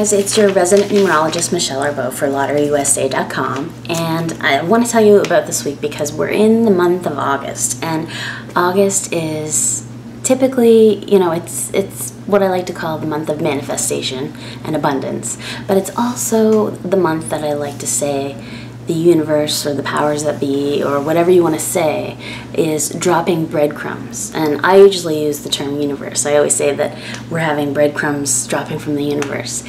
guys, it's your resident numerologist Michelle Arbeau for LotteryUSA.com, and I want to tell you about this week because we're in the month of August, and August is typically, it's what I like to call the month of manifestation and abundance, but it's also the month that I like to say the universe or the powers that be or whatever you want to say is dropping breadcrumbs. And I usually use the term universe. I always say that we're having breadcrumbs dropping from the universe.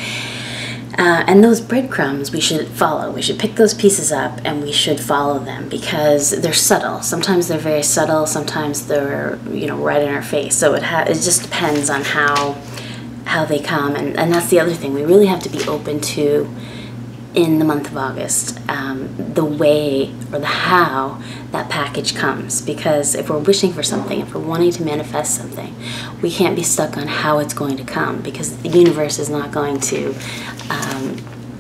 And those breadcrumbs we should follow. We should pick those pieces up and we should follow them because they're subtle. Sometimes they're very subtle, sometimes they're right in our face. So it just depends on how they come, and that's the other thing. We really have to be open to, in the month of August, the way or the how that package comes. Because if we're wishing for something, if we're wanting to manifest something, we can't be stuck on how it's going to come, because the universe is not going to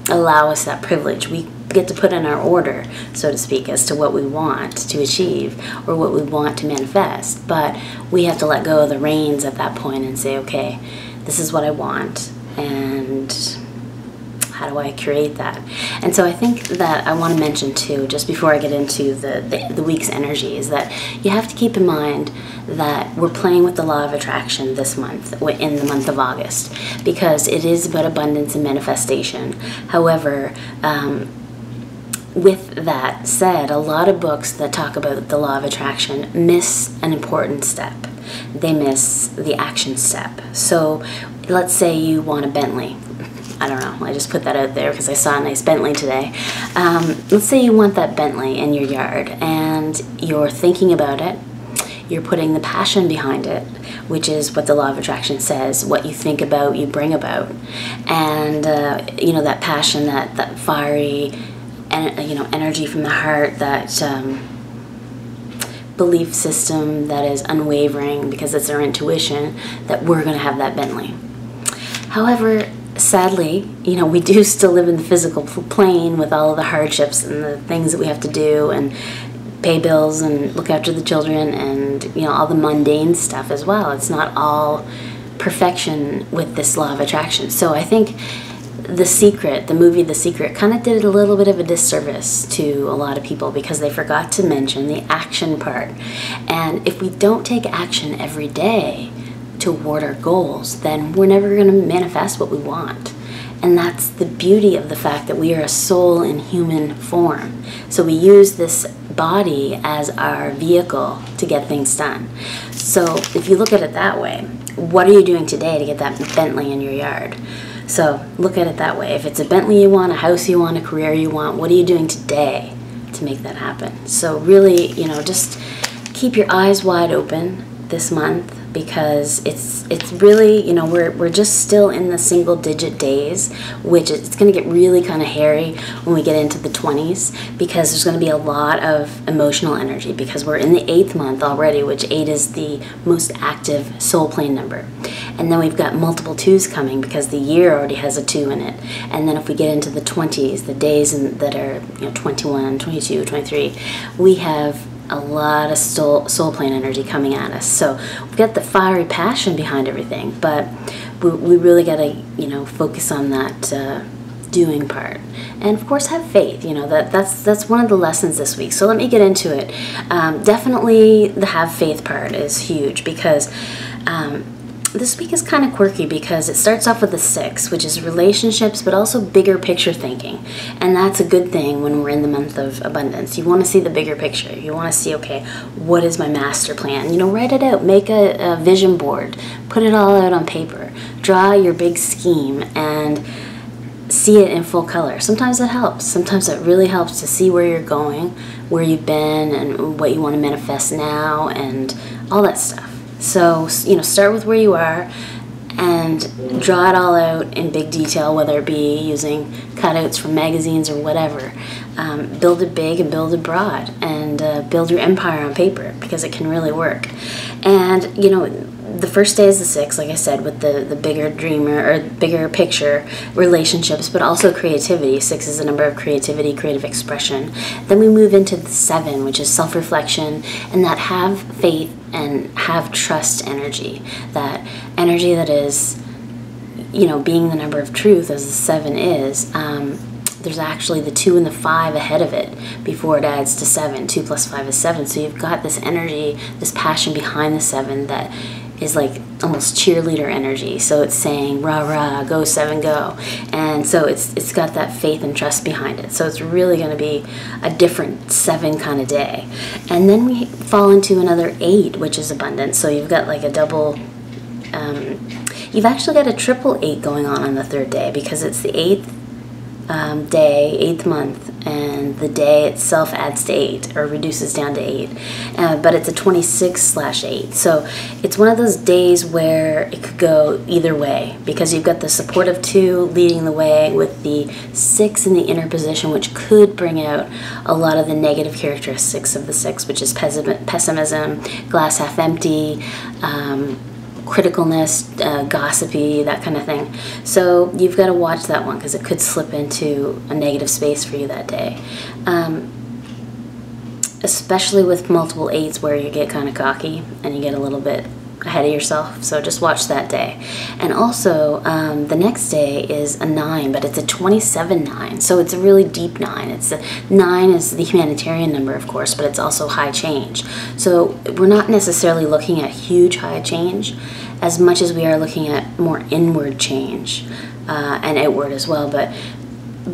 allow us that privilege. We get to put in our order, so to speak, as to what we want to achieve or what we want to manifest, but we have to let go of the reins at that point and say, okay, this is what I want, and how do I create that? And so I think that I want to mention too, just before I get into the week's energy, is that you have to keep in mind that we're playing with the law of attraction this month, in the month of August, because it is about abundance and manifestation. However, with that said, a lot of books that talk about the law of attraction miss an important step. They miss the action step. So let's say you want a Bentley. I don't know, I just put that out there because I saw a nice Bentley today. Let's say you want that Bentley in your yard and you're thinking about it, you're putting the passion behind it, which is what the law of attraction says, what you think about, you bring about. And, that passion, that fiery, energy from the heart, that belief system that is unwavering because it's our intuition, that we're going to have that Bentley. However, sadly, we do still live in the physical plane with all of the hardships and the things that we have to do and pay bills and look after the children and, all the mundane stuff as well. It's not all perfection with this law of attraction. So I think the movie The Secret, kind of did a little bit of a disservice to a lot of people because they forgot to mention the action part. And if we don't take action every day toward our goals, then we're never going to manifest what we want. And that's the beauty of the fact that we are a soul in human form. So we use this body as our vehicle to get things done. So if you look at it that way, what are you doing today to get that Bentley in your yard? So look at it that way. If it's a Bentley you want, a house you want, a career you want, what are you doing today to make that happen? So really, just keep your eyes wide open this month, because it's really, we're just still in the single digit days, which it's going to get really kind of hairy when we get into the 20s, because there's going to be a lot of emotional energy, because we're in the 8th month already, which 8 is the most active soul plane number. And then we've got multiple 2s coming because the year already has a 2 in it. And then if we get into the 20s, the days that are 21, 22, 23, we have a lot of soul plane energy coming at us. So we've got the fiery passion behind everything, but we really got to focus on that doing part, and of course have faith. That's one of the lessons this week. So let me get into it. Definitely the have faith part is huge, because this week is kind of quirky because it starts off with the 6, which is relationships, but also bigger picture thinking. And that's a good thing when we're in the month of abundance. You want to see the bigger picture. You want to see, okay, what is my master plan? Write it out. Make a vision board. Put it all out on paper. Draw your big scheme and see it in full color. Sometimes it helps. Sometimes it really helps to see where you're going, where you've been, and what you want to manifest now, and all that stuff. So, start with where you are and draw it all out in big detail, whether it be using cutouts from magazines or whatever. Build it big and build it broad, and build your empire on paper, because it can really work. And, the first day is the 6, like I said, with the bigger dreamer or bigger picture relationships, but also creativity. 6 is the number of creativity, creative expression. Then we move into the 7, which is self-reflection, and that have faith and have trust energy. That energy that is, being the number of truth as the 7 is, there's actually the 2 and the 5 ahead of it before it adds to 7. 2 plus 5 is 7. So you've got this energy, this passion behind the 7 that is like almost cheerleader energy. So it's saying, rah, rah, go 7, go. And so it's got that faith and trust behind it. So it's really going to be a different 7 kind of day. And then we fall into another 8, which is abundance. So you've got like a double, you've actually got a triple 8 going on the 3rd day, because it's the 8th day, 8th month, and the day itself adds to 8 or reduces down to 8, but it's a 26/8. So it's one of those days where it could go either way, because you've got the support of 2 leading the way with the 6 in the inner position, which could bring out a lot of the negative characteristics of the 6, which is pessimism, glass half empty, criticalness, gossipy, that kind of thing. So you've got to watch that one, because it could slip into a negative space for you that day. Especially with multiple 8s, where you get kind of cocky and you get a little bit ahead of yourself. So just watch that day. And also the next day is a 9, but it's a 27/9. So it's a really deep 9. It's a 9 is the humanitarian number, of course, but it's also high change. So we're not necessarily looking at huge high change as much as we are looking at more inward change and outward as well, but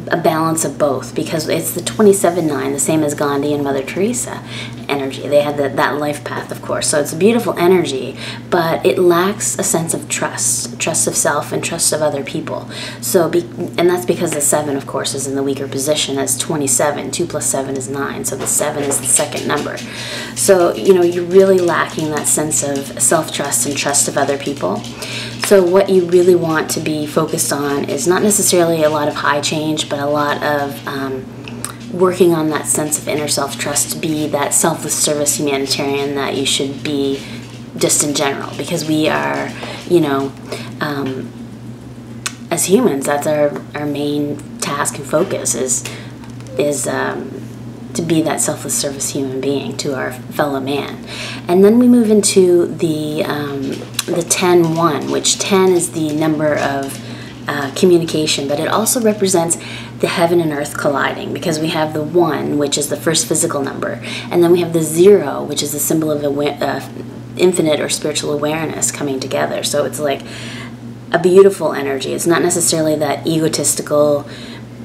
a balance of both, because it's the 27/9, the same as Gandhi and Mother Teresa energy. They had that life path, of course. So it's a beautiful energy, but it lacks a sense of trust of self and trust of other people. So, and that's because the 7, of course, is in the weaker position as 27. 2 plus 7 is 9. So the 7 is the second number. So, you're really lacking that sense of self-trust and trust of other people. So what you really want to be focused on is not necessarily a lot of high change, but a lot of working on that sense of inner self-trust, to be that selfless service humanitarian that you should be just in general. Because we are, as humans, that's our main task and focus is to be that selfless service human being to our fellow man. And then we move into the 10-1, which 10 is the number of communication, but it also represents the heaven and earth colliding, because we have the 1, which is the first physical number, and then we have the 0, which is the symbol of infinite or spiritual awareness coming together. So it's like a beautiful energy. It's not necessarily that egotistical,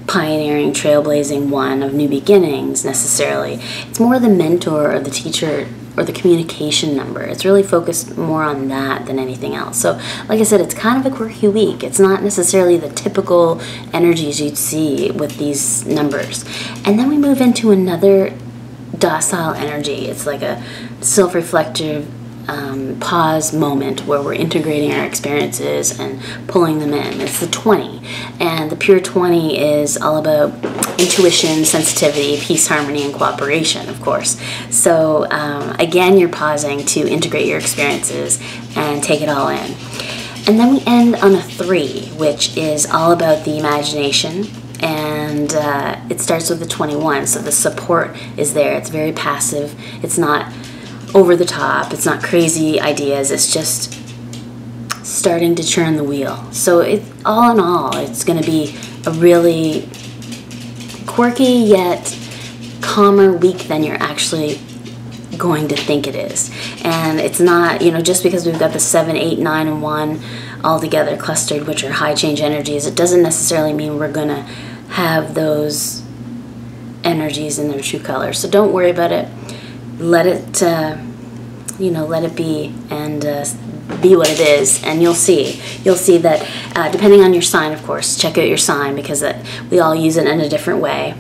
pioneering, trailblazing 1 of new beginnings necessarily. It's more the mentor or the teacher or the communication number. It's really focused more on that than anything else. So like I said, it's kind of a quirky week. It's not necessarily the typical energies you'd see with these numbers. And then we move into another docile energy. It's like a self-reflective pause moment where we're integrating our experiences and pulling them in. It's the 20, and the pure 20 is all about intuition, sensitivity, peace, harmony, and cooperation, of course. So again, you're pausing to integrate your experiences and take it all in. And then we end on a 3, which is all about the imagination, and it starts with the 21, so the support is there. It's very passive. It's not over the top. It's not crazy ideas. It's just starting to churn the wheel. So all in all, it's going to be a really quirky yet calmer week than you're actually going to think it is. And it's not, just because we've got the 7, 8, 9, and 1 all together clustered, which are high change energies, it doesn't necessarily mean we're going to have those energies in their true color. So don't worry about it. Let it, let it be, and be what it is, and you'll see that depending on your sign, of course, check out your sign, because we all use it in a different way.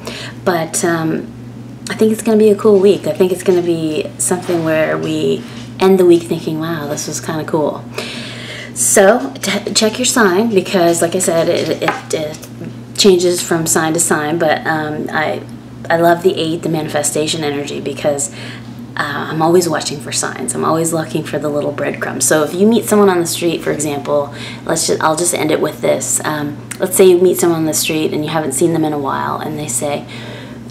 But I think it's going to be a cool week. I think it's going to be something where we end the week thinking, wow, this was kind of cool. So check your sign, because like I said, it changes from sign to sign, but I love the 8, the manifestation energy, because I'm always watching for signs. I'm always looking for the little breadcrumbs. So if you meet someone on the street, for example, I'll just end it with this. Let's say you meet someone on the street and you haven't seen them in a while, and they say,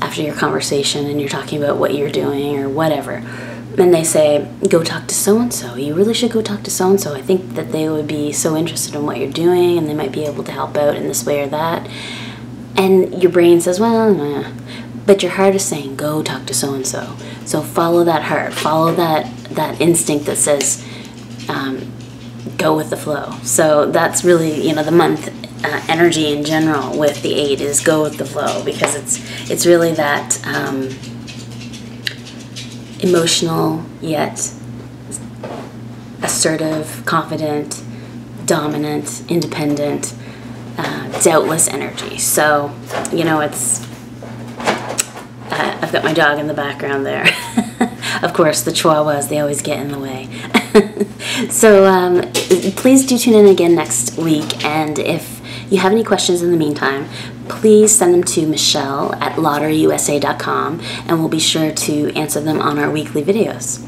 after your conversation and you're talking about what you're doing or whatever, and they say, go talk to so-and-so. You really should go talk to so-and-so. I think that they would be so interested in what you're doing, and they might be able to help out in this way or that. And your brain says, well, nah. But your heart is saying, go talk to so-and-so. So follow that heart. Follow that instinct that says, go with the flow. So that's really, the month energy in general with the 8 is go with the flow, because it's really that emotional yet assertive, confident, dominant, independent, doubtless energy. So, it's I've got my dog in the background there. Of course, the Chihuahuas, they always get in the way. So please do tune in again next week, and if you have any questions in the meantime, please send them to michelle@lotteryusa.com, and we'll be sure to answer them on our weekly videos.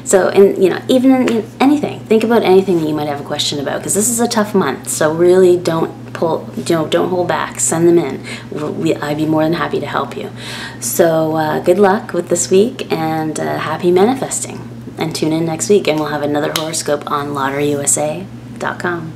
So, and even anything, think about anything that you might have a question about, because this is a tough month. So really, don't hold back. Send them in. I'd be more than happy to help you. So good luck with this week, and happy manifesting. And tune in next week, and we'll have another horoscope on lotteryusa.com.